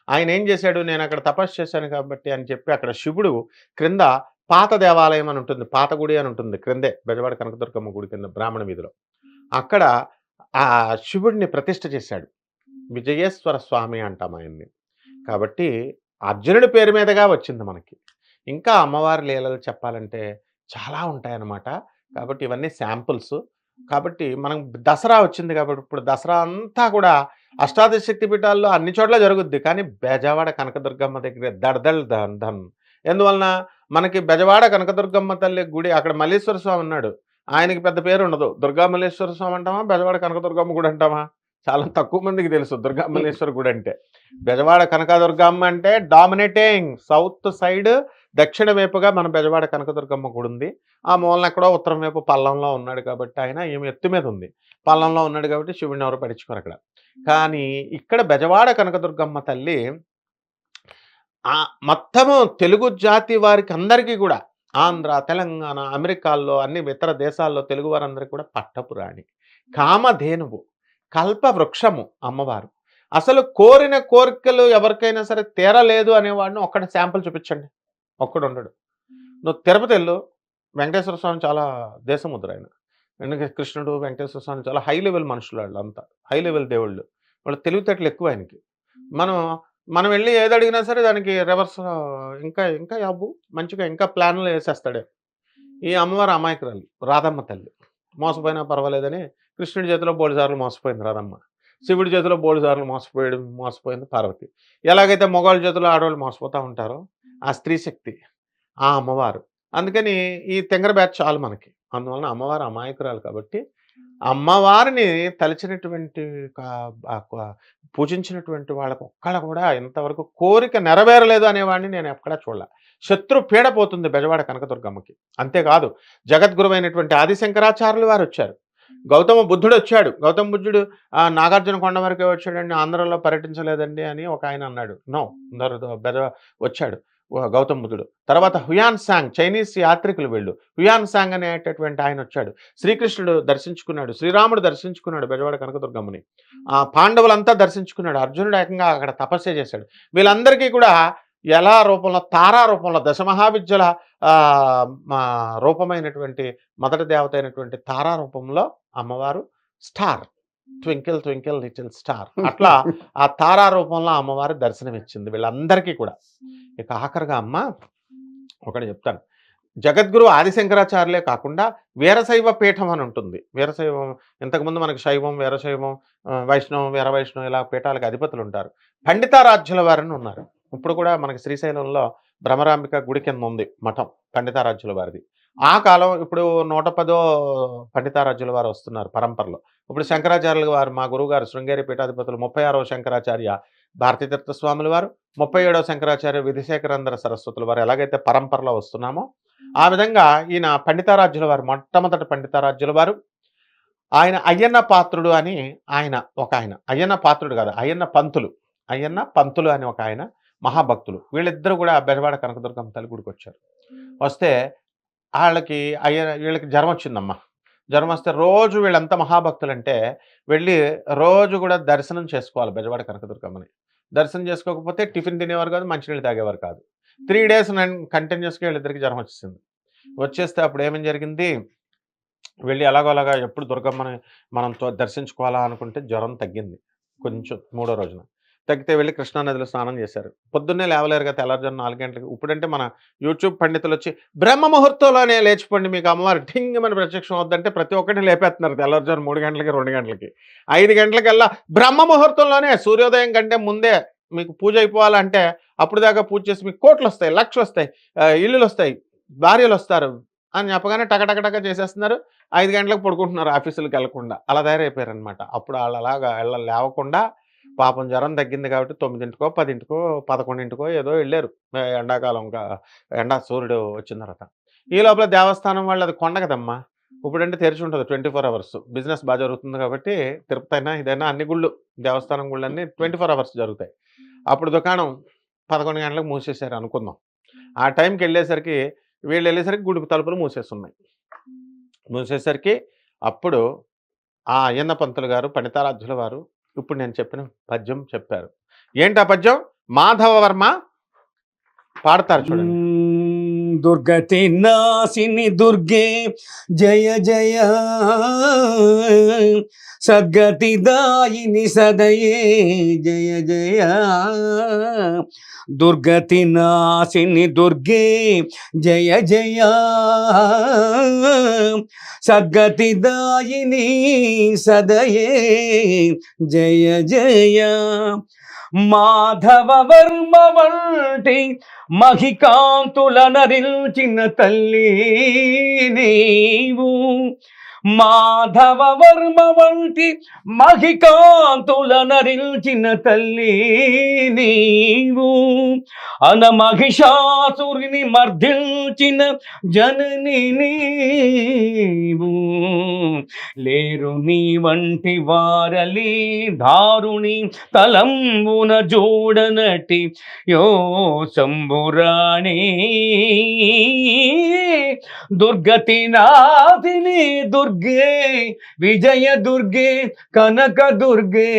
ఆయన ఏం చేశాడు, నేను అక్కడ తపస్సు చేశాను కాబట్టి అని చెప్పి అక్కడ శివుడు క్రింద పాత దేవాలయం అని ఉంటుంది, పాత గుడి అని ఉంటుంది క్రిందే బెజవాడ కనకదుర్గమ్మ గుడి కింద బ్రాహ్మణ వీధిలో. అక్కడ ఆ శివుడిని ప్రతిష్ఠ చేశాడు. విజయేశ్వర స్వామి అంటాం ఆయన్ని. కాబట్టి అర్జునుడి పేరు మీదగా వచ్చింది మనకి. ఇంకా అమ్మవారి లీలలు చెప్పాలంటే చాలా ఉంటాయన్నమాట. కాబట్టి ఇవన్నీ శాంపుల్స్. కాబట్టి మనం దసరా వచ్చింది కాబట్టి ఇప్పుడు దసరా అంతా కూడా అష్టాదశ శక్తి పీఠాల్లో అన్ని చోట్ల జరుగుద్ది. కానీ బెజవాడ కనకదుర్గమ్మ దగ్గర దడదల్ ధన్. ఎందువలన మనకి బెజవాడ కనకదుర్గమ్మ తల్లి గుడి, అక్కడ మల్లేశ్వర స్వామి ఉన్నాడు, ఆయనకి పెద్ద పేరు ఉండదు. దుర్గా మల్లేశ్వర స్వామి అంటామా, బెజవాడ కనకదుర్గమ్మ గుడి అంటామా? చాలా తక్కువ మందికి తెలుసు దుర్గా మల్లేశ్వర గుడి అంటే. బెజవాడ కనకదుర్గమ్మ అంటే డామినేటింగ్ సౌత్ సైడ్ దక్షిణ వైపుగా మన బెజవాడ కనకదుర్గమ్మ గుడి ఉంది. ఆ మూలన ఎక్కడో ఉత్తరం వైపు పల్లంలో ఉన్నాడు కాబట్టి ఆయన ఏమి ఎత్తు మీద ఉంది, పల్లంలో ఉన్నాడు కాబట్టి శివుడిని ఎవరు పట్టించుకోరు అక్కడ. కానీ ఇక్కడ బెజవాడ కనకదుర్గమ్మ తల్లి మొత్తము తెలుగు జాతి వారికి అందరికీ కూడా, ఆంధ్ర, తెలంగాణ, అమెరికాల్లో, అన్ని ఇతర దేశాల్లో తెలుగు వారందరికీ కూడా పట్టపురాణి, కామధేనువు, కల్ప వృక్షము అమ్మవారు. అసలు కోరిన కోరికలు ఎవరికైనా సరే తీరలేదు అనేవాడిని ఒక్కడ శాంపుల్ చూపించండి, ఒక్కడు ఉండడు. నువ్వు తిరుపతి వెళ్ళు, వెంకటేశ్వర స్వామి చాలా దేశముద్ర ఆయన. ఎందుకంటే కృష్ణుడు, వెంకటేశ్వర స్వామి చాలా హై లెవెల్ మనుషులు, వాళ్ళు అంతా హై లెవెల్ దేవుళ్ళు, వాళ్ళు తెలివితేటలు ఎక్కువ ఆయనకి. మనం వెళ్ళి ఏది అడిగినా సరే దానికి రివర్స్ ఇంకా ఇంకా యాబు మంచిగా ఇంకా ప్లాన్లు వేసేస్తాడే. ఈ అమ్మవారు అమాయకురాలు, రాధమ్మ తల్లి. మోసపోయినా పర్వాలేదని కృష్ణుడి చేతిలో బోడిసార్లు మోసపోయింది రాధమ్మ, శివుడి చేతిలో బోడిసార్లు మోసపోయింది పార్వతి. ఎలాగైతే మగవాళ్ళ చేతిలో ఆడవాళ్ళు మోసపోతూ ఉంటారో ఆ స్త్రీ శక్తి ఆ అమ్మవారు. అందుకని ఈ తెంగర బ్యాచ్ చాలు మనకి. అందువలన అమ్మవారు అమాయకురాలు కాబట్టి అమ్మవారిని తలిచినటువంటి పూజించినటువంటి వాళ్ళకు ఒక్కడ కూడా ఇంతవరకు కోరిక నెరవేరలేదు అనేవాడిని నేను ఎక్కడా చూడలే. శత్రు పీడ పోతుంది బెజవాడ కనకదుర్గమ్మకి. అంతేకాదు జగద్గురువైనటువంటి ఆదిశంకరాచార్యులు వారు వచ్చారు, గౌతమ బుద్ధుడు వచ్చాడు. గౌతమ బుద్ధుడు నాగార్జున కొండ వరకే వచ్చాడండి, ఆంధ్రలో పర్యటించలేదండి అని ఒక ఆయన అన్నాడు. నో, వచ్చాడు. గౌతమ బుద్ధుడు. తర్వాత హుయాన్ సాంగ్ చైనీస్ యాత్రికులు వీళ్ళు. హుయాన్ సాంగ్ అనేటటువంటి ఆయన వచ్చాడు. శ్రీకృష్ణుడు దర్శించుకున్నాడు, శ్రీరాముడు దర్శించుకున్నాడు బెజవాడ కనకదుర్గమ్మని. పాండవులంతా దర్శించుకున్నాడు, అర్జునుడు ఏకంగా అక్కడ తపస్య చేశాడు. వీళ్ళందరికీ కూడా ఎలా రూపంలో, తారా రూపంలో, దశమహావిద్యల రూపమైనటువంటి మొదటి దేవత అయినటువంటి తారా రూపంలో అమ్మవారు star, twinkle twinkle little star, అట్లా ఆ తారా రూపంలో అమ్మవారు దర్శనం ఇచ్చింది వీళ్ళందరికీ కూడా. ఇక ఆఖరిగా అమ్మ ఒకటి చెప్తాను, జగద్గురు ఆదిశంకరాచార్యులే కాకుండా వీరశైవ పీఠం అని ఉంటుంది. వీరశైవం, ఇంతకుముందు మనకి శైవం, వీరశైవం, వైష్ణవం, వీరవైష్ణవం ఇలా పీఠాలకు అధిపతులు ఉంటారు. పండితారాధ్యుల వారని ఉన్నారు. ఇప్పుడు కూడా మనకి శ్రీశైలంలో భ్రమరాంబిక గుడి కింద ఉంది మఠం పండితారాధ్యుల వారిది. ఆ కాలం ఇప్పుడు 110 పండితారాధ్యుల వారు వస్తున్నారు పరంపరలో. ఇప్పుడు శంకరాచార్యుల వారు, మా గురువు గారు శృంగేరి పీఠాధిపతులు 36వ శంకరాచార్య భారతీతీర్థ స్వాముల వారు, 37వ శంకరాచార్య విధిశేఖరేంద్ర సరస్వతుల వారు ఎలాగైతే పరంపరలో వస్తున్నామో ఆ విధంగా ఈయన పండితారాధ్యుల వారు, మొట్టమొదటి పండితారాధ్యుల వారు. ఆయన అయ్యన్న పాత్రుడు అని ఆయన అయ్యన్న పాత్రుడు కాదు, అయ్యన్న పంతులు అని ఒక ఆయన మహాభక్తులు. వీళ్ళిద్దరూ కూడా బెజవాడ కనకదుర్గమ్మ తల్లి గుడికి వచ్చారు. వస్తే వీళ్ళకి జ్వరం వచ్చిందమ్మా. జ్వరం వస్తే రోజు వీళ్ళంతా మహాభక్తులు అంటే వెళ్ళి రోజు కూడా దర్శనం చేసుకోవాలి బెజవాడ కనకదుర్గమ్మని. దర్శనం చేసుకోకపోతే టిఫిన్ తినేవారు కాదు, మంచినీళ్ళు తాగేవారు కాదు. 3 days కంటిన్యూస్గా వీళ్ళిద్దరికి జ్వరం వచ్చేసింది. వచ్చేస్తే అప్పుడు ఏమేం జరిగింది, వెళ్ళి అలాగా ఎప్పుడు దుర్గమ్మని మనం దర్శించుకోవాలా అనుకుంటే జ్వరం తగ్గింది కొంచెం. 3వ రోజున తగ్గితే వెళ్ళి కృష్ణానదిలో స్నానం చేశారు. పొద్దున్నే లేవలేరుగా, తెల్లారుజాము 4 గంటలకి. ఇప్పుడంటే మన యూట్యూబ్ పండితులు వచ్చి బ్రహ్మ ముహూర్తంలోనే లేచిపోండి, మీకు అమ్మవారు ఠింగ్ మన ప్రత్యక్షం అవుద్దంటే ప్రతి ఒక్కరిని లేపేస్తున్నారు. తెల్లారుజాము 3 గంటలకి, 2 గంటలకి, 5 గంటలకల్లా బ్రహ్మ ముహూర్తంలోనే సూర్యోదయం కంటే ముందే మీకు పూజ అయిపోవాలంటే అప్పుడు దాకా పూజ చేసి మీకు కోట్లు వస్తాయి, లక్షలు వస్తాయి, ఇల్లులు వస్తాయి, భార్యలు వస్తారు అని చెప్పగానే టకటకటక చేసేస్తున్నారు. 5 గంటలకు పడుకుంటున్నారు ఆఫీసులకు వెళ్లకుండా. అలా తయారైపోయారనమాట. అప్పుడు వాళ్ళు అలాగా లేవకుండా పాపం జ్వరం తగ్గింది కాబట్టి 9కో 10కో 11కో ఏదో వెళ్ళారు. ఎండాకాలం సూర్యుడు వచ్చిన తర్వాత. ఈ లోపల దేవస్థానం వాళ్ళు, అది కొండ కదమ్మా, ఇప్పుడంటే తెరిచి ఉంటుంది 24 hours. బిజినెస్ బాగా జరుగుతుంది కాబట్టి తిరుపతి అయినా ఇదైనా అన్ని గుళ్ళు, దేవస్థానం గుళ్ళన్నీ 24 hours జరుగుతాయి. అప్పుడు దుకాణం 11 గంటలకు మూసేశారు అనుకుందాం. ఆ టైంకి వీళ్ళు వెళ్ళేసరికి గుడి తలుపులు మూసేస్తున్నాయి. మూసేసరికి అప్పుడు ఆ అయ్యన్న పంతులు గారు, పండితారాధ్యుల వారు ఇప్పుడు నేను చెప్పిన పద్యం చెప్పారు. ఏంటి ఆ పద్యం? మాధవవర్మ పాడతారు చూడండి. దుర్గతి నాశిని దుర్గే జయ జయ, సద్గతి దాయిని సదయే జయ జయ. దుర్గతి నాశిని దుర్గే జయ జయ, సద్గతి దాయిని సదయే జయ జయ. మాధవ వర్మ వంటి మహికాంతుల నరిల్చిన తల్లి నీవు, మాధవ వర్మ వంటి మహికాంతుల నరిల్చిన తల్లి నీవు, అనమహిషాసురుని మర్దించిన జనని నీవు, లేరు నీ వంటి వారలి దారుణి తలంబున జూడనటి యో శంభురాణి. దుర్గతి నాథిని దుర్గే విజయ దుర్గే కనక దుర్గే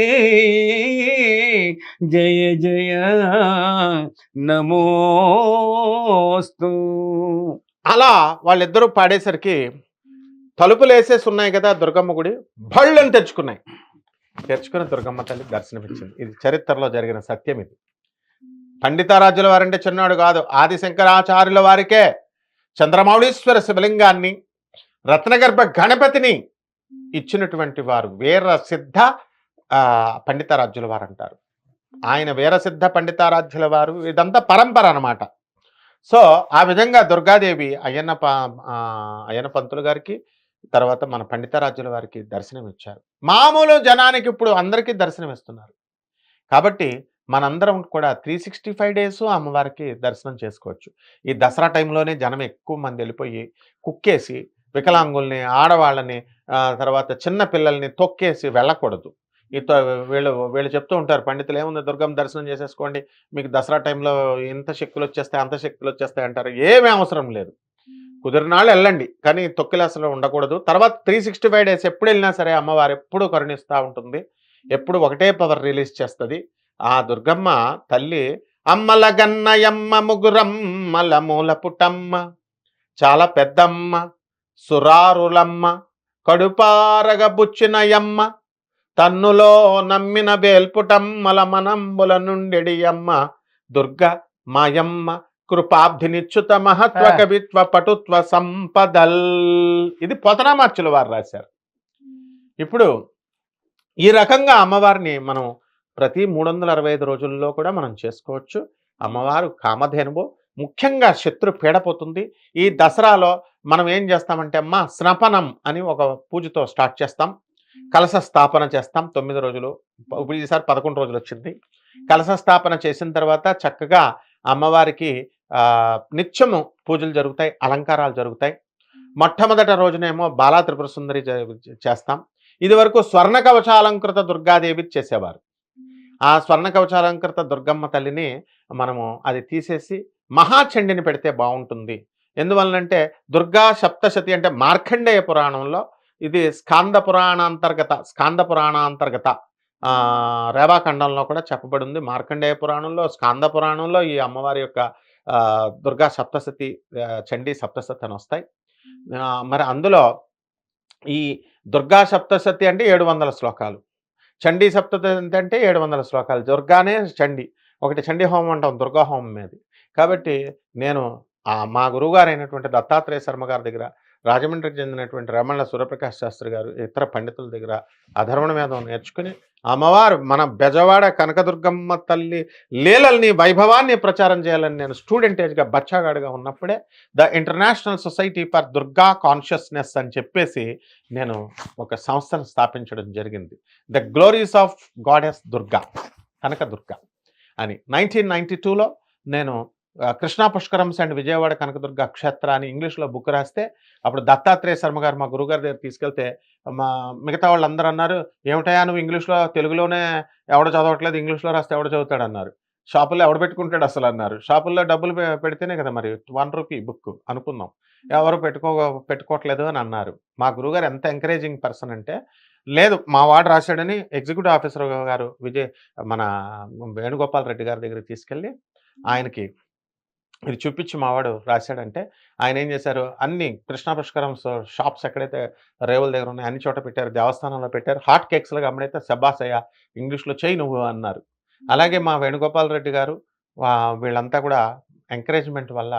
జయ జయ నమోస్తు. అలా వాళ్ళిద్దరూ పాడేసరికి తలుపులు వేసేసి ఉన్నాయి కదా దుర్గమ్మ గుడి, భళ్ళని తెరుచుకుని దుర్గమ్మ తల్లి దర్శనమిచ్చింది. ఇది చరిత్రలో జరిగిన సత్యం. ఇది పండితారాధ్యుల వారంటే చిన్నాడు కాదు, ఆదిశంకరాచార్యుల వారికే చంద్రమౌళీశ్వర శివలింగాన్ని, రత్నగర్భ గణపతిని ఇచ్చినటువంటి వారు వీరసిద్ధ పండితారాధ్యుల వారు అంటారు. ఆయన వీరసిద్ధ పండితారాధ్యుల వారు. ఇదంతా పరంపర అన్నమాట. సో ఆ విధంగా దుర్గాదేవి అయ్యన్న పంతులు గారికి, తర్వాత మన పండితారాధ్యుల వారికి దర్శనం ఇచ్చారు. మామూలు జనానికి ఇప్పుడు అందరికీ దర్శనం ఇస్తున్నారు. కాబట్టి మనందరం కూడా 365 days అమ్మవారికి దర్శనం చేసుకోవచ్చు. ఈ దసరా టైంలోనే జనం ఎక్కువ మంది వెళ్ళిపోయి కుక్కేసి వికలాంగుల్ని, ఆడవాళ్ళని, తర్వాత చిన్న పిల్లల్ని తొక్కేసి వెళ్ళకూడదు. వీళ్ళు వీళ్ళు చెప్తూ ఉంటారు పండితులు, ఏముంది దుర్గమ్మ దర్శనం చేసేసుకోండి, మీకు దసరా టైంలో ఇంత శక్తులు వచ్చేస్తాయి, అంత శక్తులు వచ్చేస్తాయి అంటారు. ఏమీ అవసరం లేదు. కుదిరినాళ్ళు వెళ్ళండి, కానీ తొక్కిలు అసలు ఉండకూడదు. తర్వాత 365 డేస్ ఎప్పుడు వెళ్ళినా సరే అమ్మవారు ఎప్పుడు కరుణిస్తూ ఉంటుంది, ఎప్పుడు ఒకటే పవర్ రిలీజ్ చేస్తుంది. ఆ దుర్గమ్మ తల్లి అమ్మల గన్నయమ్మ ముగురమ్మల మూల పుటమ్మ, చాలా పెద్దమ్మ సురారులమ్మ, కడుపారగ బుచ్చినయమ్మ, తన్నులో నమ్మిన బేల్పుటమ్మల మనంబుల నుండెడియమ్మ, దుర్గ మాయమ్మ కృపాబ్ధినిచ్యుత మహత్వ కవిత్వ పటుత్వ సంపదల్. ఇది పోతనామార్చుల వారు రాశారు. ఇప్పుడు ఈ రకంగా అమ్మవారిని మనం ప్రతి 365 రోజుల్లో కూడా మనం చేసుకోవచ్చు. అమ్మవారు కామధేనువు, ముఖ్యంగా శత్రు పీడపోతుంది. ఈ దసరాలో మనం ఏం చేస్తామంటే అమ్మ స్నపనం అని ఒక పూజతో స్టార్ట్ చేస్తాం. కలశ స్థాపన చేస్తాం 9 రోజులు. ఇప్పుడు ఈసారి 11 రోజులు వచ్చింది. కలశ స్థాపన చేసిన తర్వాత చక్కగా అమ్మవారికి నిత్యము పూజలు జరుగుతాయి, అలంకారాలు జరుగుతాయి. మొట్టమొదటి రోజునేమో బాలా త్రిపుర సుందరి చేస్తాం. ఇది వరకు స్వర్ణ కవచాలంకృత దుర్గాదేవి చేసేవారు. ఆ స్వర్ణ కవచాలంకృత దుర్గమ్మ తల్లిని మనము అది తీసేసి మహాచండిని పెడితే బాగుంటుంది. ఎందువల్లంటే దుర్గా సప్తశతి అంటే మార్కండేయ పురాణంలో, ఇది స్కాంద పురాణాంతర్గత రేవాఖండంలో కూడా చెప్పబడింది. మార్కండేయ పురాణంలో, స్కాంద పురాణంలో ఈ అమ్మవారి యొక్క దుర్గా సప్తశతి, చండీ సప్తశతి అని వస్తాయి. మరి అందులో ఈ దుర్గా సప్తశతి అంటే 700 శ్లోకాలు, చండీ సప్తశతి అంటే 700 శ్లోకాలు. దుర్గానే చండీ, ఒకటి చండీ హోమం అంటాం దుర్గా హోమం మీద. కాబట్టి నేను మా గురువుగారు అయినటువంటి దత్తాత్రేయ శర్మ గారి దగ్గర, రాజమండ్రికి చెందినటువంటి రమణ సూర్యప్రకాష్ శాస్త్రి గారు, ఇతర పండితుల దగ్గర అధర్వణ వేదం నేర్చుకుని అమ్మవారు మన బెజవాడ కనకదుర్గమ్మ తల్లి లీలల్ని, వైభవాన్ని ప్రచారం చేయాలని నేను స్టూడెంట్ ఏజ్గా బచ్చాగాడుగా ఉన్నప్పుడే the international society for Durga consciousness అని చెప్పేసి నేను ఒక సంస్థను స్థాపించడం జరిగింది. The glories of goddess Durga, Kanakadurga అని. 1992లో నేను కృష్ణా పుష్కరంస్ అండ్ విజయవాడ కనకదుర్గ క్షేత్ర అని ఇంగ్లీష్లో బుక్ రాస్తే, అప్పుడు దత్తాత్రేయ శర్మ గారు మా గురువుగారి దగ్గర తీసుకెళ్తే మిగతా వాళ్ళందరూ అన్నారు, ఏమిటయా నువ్వు ఇంగ్లీష్లో, తెలుగులోనే ఎవడో చదవట్లేదు, ఇంగ్లీష్లో రాస్తే ఎవడో చదువుతాడు అన్నారు. షాపుల్లో ఎవడు పెట్టుకుంటాడు అసలు అన్నారు. షాపుల్లో డబ్బులు పెడితేనే కదా మరి 1 రూపీ బుక్ అనుకుందాం, ఎవరు పెట్టుకోవట్లేదు అని అన్నారు. మా గురువుగారు ఎంత ఎంకరేజింగ్ పర్సన్ అంటే, లేదు మా వాడు రాశాడని ఎగ్జిక్యూటివ్ ఆఫీసర్ గారు మన వేణుగోపాల్ రెడ్డి గారి దగ్గరికి తీసుకెళ్ళి ఆయనకి ఇది చూపించి మావాడు రాశాడంటే, ఆయన ఏం చేశారు, అన్ని కృష్ణా పుష్కరం షాప్స్ ఎక్కడైతే రేవుల దగ్గర ఉన్నాయి అన్ని చోట పెట్టారు, దేవస్థానంలో పెట్టారు. హాట్ కేక్స్లుగా అమ్మడైతే శబాసయ్య ఇంగ్లీష్లో చేయి నువ్వు అన్నారు. అలాగే మా వేణుగోపాల్ రెడ్డి గారు వీళ్ళంతా కూడా ఎంకరేజ్మెంట్ వల్ల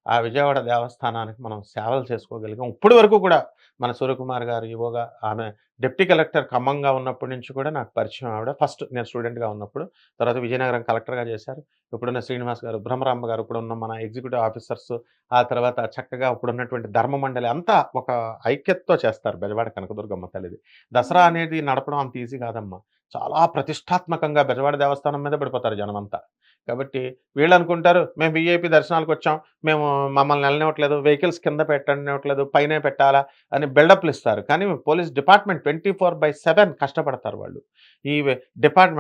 ఆ విజయవాడ దేవస్థానానికి మనం సేవలు చేసుకోగలిగాం. ఇప్పటి వరకు కూడా మన సూర్యకుమార్ గారు ఈవోగా, ఆమె డిప్టీ కలెక్టర్ ఖమ్మంగా ఉన్నప్పటి నుంచి కూడా నాకు పరిచయం. ఆవిడ ఫస్ట్ నేను స్టూడెంట్గా ఉన్నప్పుడు, తర్వాత విజయనగరం కలెక్టర్గా చేశారు. ఇప్పుడున్న శ్రీనివాస్ గారు, బ్రహ్మరాంబ గారు, ఇప్పుడున్న మన ఎగ్జిక్యూటివ్ ఆఫీసర్స్, ఆ తర్వాత చక్కగా ఇప్పుడున్నటువంటి ధర్మ మండలి అంతా ఒక ఐక్యతతో చేస్తారు బెజవాడ కనకదుర్గమ్మ తల్లిది. దసరా అనేది నడపడం అంత ఈజీ కాదమ్మా, చాలా ప్రతిష్టాత్మకంగా బెజవాడ దేవస్థానం మీద పడిపోతారు జనమంతా. కాబట్టి వీళ్ళు అనుకుంటారు మేము వీఐపీ దర్శనాలకు వచ్చాం, మేము మమ్మల్ని వెళ్ళనివ్వట్లేదు, వెహికల్స్ కింద పెట్టనివ్వట్లేదు, పైనే పెట్టాలా అని బిల్డప్లు ఇస్తారు. కానీ పోలీస్ డిపార్ట్మెంట్ 24/7 కష్టపడతారు వాళ్ళు. ఈ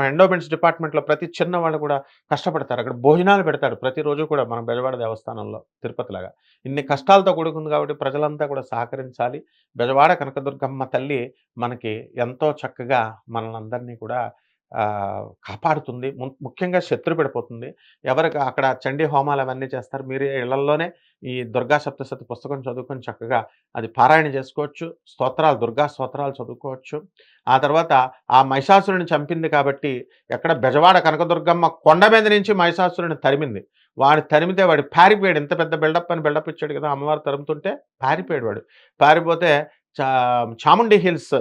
ఎండోమెంట్స్ డిపార్ట్మెంట్లో ప్రతి చిన్న వాళ్ళు కూడా కష్టపడతారు. అక్కడ భోజనాలు పెడతారు ప్రతిరోజు కూడా మన బెజవాడ దేవస్థానంలో, తిరుపతిలాగా. ఇన్ని కష్టాలతో కూడుకుంది కాబట్టి ప్రజలంతా కూడా సహకరించాలి. బెజవాడ కనకదుర్గమ్మ తల్లి మనకి ఎంతో చక్కగా మనల్ని కూడా కాపాడుతుంది. ముఖ్యంగా శత్రు పడిపోతుంది. ఎవరికి అక్కడ చండీ హోమాలు అవన్నీ చేస్తారు. మీరు ఇళ్లల్లోనే ఈ దుర్గా సప్తశతి పుస్తకం చదువుకొని చక్కగా అది పారాయణ చేసుకోవచ్చు. స్తోత్రాలు, దుర్గా స్తోత్రాలు చదువుకోవచ్చు. ఆ తర్వాత ఆ మహిషాసురుని చంపింది కాబట్టి, ఎక్కడ బెజవాడ కనకదుర్గమ్మ కొండ మీద నుంచి మహిషాసురుని తరిమింది. వాడు తరిమితే వాడు పారిపోయాడు. ఎంత పెద్ద బిల్డప్ ఇచ్చాడు కదా, అమ్మవారు తరుముతుంటే పారిపోయాడు వాడు. పారిపోతే చాముండి హిల్స్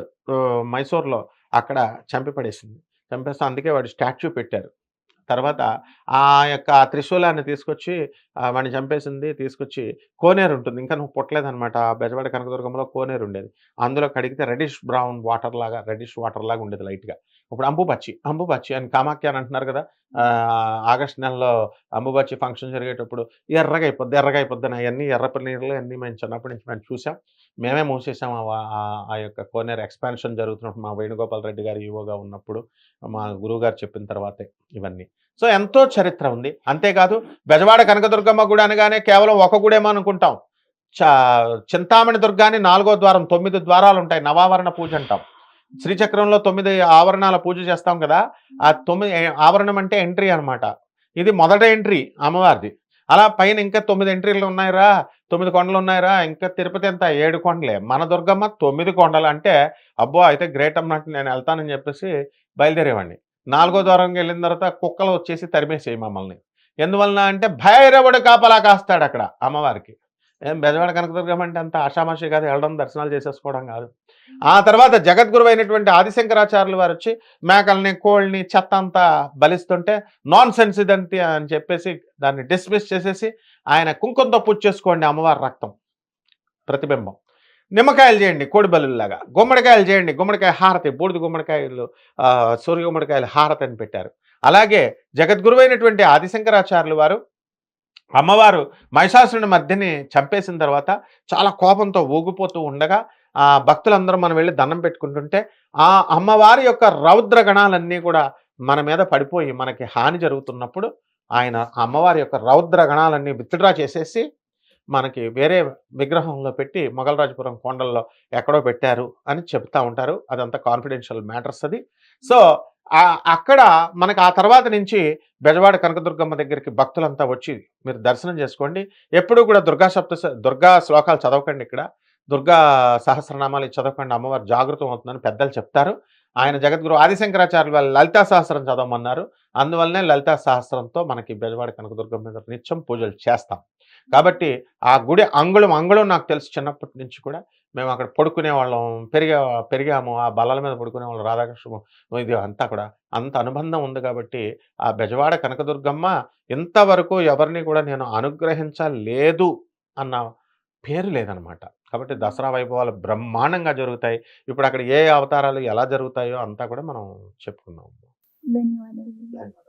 మైసూర్లో అక్కడ చంపి పడేసింది. చంపేస్తే అందుకే వాడు స్టాచ్యూ పెట్టారు. తర్వాత ఆ యొక్క త్రిశూలాన్ని తీసుకొచ్చి వాడిని చంపేసింది, తీసుకొచ్చి కోనేరు ఉంటుంది, ఇంకా నువ్వు పుట్టలేదనమాట. ఆ బెజవాడ కనకదుర్గంలో కోనేరు ఉండేది. అందులో కడిగితే రెడిష్ వాటర్ లాగా ఉండేది లైట్గా. ఇప్పుడు అంబుబచ్చి అని కామాఖ్య అని అంటున్నారు కదా, ఆగస్టు నెలలో అంబుబచ్చి ఫంక్షన్ జరిగేటప్పుడు ఎర్రగా అయిపోద్ది అని అవన్నీ ఎర్రప నీళ్ళు అన్నీ మేము చిన్నప్పటి నుంచి మేము చూసాం. మేమే మూసేసాం ఆ యొక్క కోనేరు ఎక్స్పాన్షన్ జరుగుతున్నప్పుడు మా వేణుగోపాల్ రెడ్డి గారు ఈవోగా ఉన్నప్పుడు మా గురువుగారు చెప్పిన తర్వాతే ఇవన్నీ. సో ఎంతో చరిత్ర ఉంది. అంతేకాదు బెజవాడ కనకదుర్గమ్మ గుడి అనగానే కేవలం ఒక గుడేమో అనుకుంటాం. చా చింతామణి దుర్గాని 4వ ద్వారం 9 ద్వారాలు ఉంటాయి. నవావరణ పూజ అంటాం. శ్రీచక్రంలో 9 ఆవరణాల పూజ చేస్తాం కదా! ఆ 9 ఆవరణం అంటే ఎంట్రీ అనమాట. ఇది మొదటి ఎంట్రీ అమ్మవారిది. అలా పైన ఇంకా 9 ఎంట్రీలు ఉన్నాయిరా, 9 కొండలు ఉన్నాయిరా, ఇంకా తిరుపతి ఎంత 7 కొండలే. మన దుర్గమ్మ 9 కొండలు అంటే అబ్బో! అయితే గ్రేట్ అన్నట్టు నేను వెళ్తానని చెప్పేసి బయలుదేరేవాడిని. 4వ ద్వారంకి వెళ్ళిన తర్వాత కుక్కలు వచ్చేసి తరిమేసేయి మమ్మల్ని. ఎందువలన అంటే భైరవుడు కాపలా కాస్తాడక్కడ అమ్మవారికి. ఏం బెజవాడ కనకదుర్గమ్మ అంటే అంత ఆషామాషి కాదు, వెళ్ళడం దర్శనాలు చేసేసుకోవడం కాదు. ఆ తర్వాత జగద్గురువు అయినటువంటి ఆదిశంకరాచార్యులు వారు వచ్చి మేకల్ని, కోళ్ళని, చెత్త అంతా బలిస్తుంటే నాన్ సెన్స్ ఇదంతి అని చెప్పేసి దాన్ని డిస్మిస్ చేసేసి ఆయన కుంకుమతో పూజ చేసుకోండి అమ్మవారి రక్తం ప్రతిబింబం. నిమ్మకాయలు చేయండి కోడి బలుల్లాగా, గుమ్మడికాయలు చేయండి, గుమ్మడికాయ హారతి, బూడిద గుమ్మడికాయలు, సూర్య గుమ్మడికాయలు హారతి అని పెట్టారు. అలాగే జగద్గురువు అయినటువంటి ఆదిశంకరాచార్యులు వారు అమ్మవారు మహిషాసురుని మధ్యని చంపేసిన తర్వాత చాలా కోపంతో ఊగిపోతూ ఉండగా ఆ భక్తులందరూ మనం వెళ్ళి దండం పెట్టుకుంటుంటే ఆ అమ్మవారి యొక్క రౌద్ర గణాలన్నీ కూడా మన మీద పడిపోయి మనకి హాని జరుగుతున్నప్పుడు ఆయన అమ్మవారి యొక్క రౌద్ర గణాలన్నీ విత్డ్రా చేసేసి మనకి వేరే విగ్రహంలో పెట్టి మొగలరాజపురం కొండల్లో ఎక్కడో పెట్టారు అని చెప్తా ఉంటారు. అదంతా కాన్ఫిడెన్షియల్ మ్యాటర్స్ అది. సో అక్కడ మనకు ఆ తర్వాత నుంచి బెజవాడ కనకదుర్గమ్మ దగ్గరికి భక్తులంతా వచ్చి మీరు దర్శనం చేసుకోండి. ఎప్పుడు కూడా దుర్గా శ్లోకాలు చదవకండి. ఇక్కడ దుర్గా సహస్రనామాలు చదవకండి, అమ్మవారు జాగృతం అవుతుందని పెద్దలు చెప్తారు. ఆయన జగద్గురు ఆదిశంకరాచార్యులు వాళ్ళు లలితా సహస్రం చదవమన్నారు. అందువల్లనే లలితా సహస్రంతో మనకి బెజవాడ కనకదుర్గమ్మ మీద నిత్యం పూజలు చేస్తాం. కాబట్టి ఆ గుడి అంగుళం నాకు తెలుసు. చిన్నప్పటి నుంచి కూడా మేము అక్కడ పడుకునే వాళ్ళం, పెరిగాము. ఆ బల్లల మీద పడుకునే వాళ్ళం. రాధాకృష్ణ ఇది అంతా కూడా అంత అనుబంధం ఉంది. కాబట్టి ఆ బెజవాడ కనకదుర్గమ్మ ఇంతవరకు ఎవరిని కూడా నేను అనుగ్రహించలేదు అన్న పేరు లేదనమాట. కాబట్టి దసరా వైభవాలు బ్రహ్మాండంగా జరుగుతాయి. ఇప్పుడు అక్కడ ఏ అవతారాలు ఎలా జరుగుతాయో అంతా కూడా మనం చెప్పుకుందాం. ధన్యవాదాలు.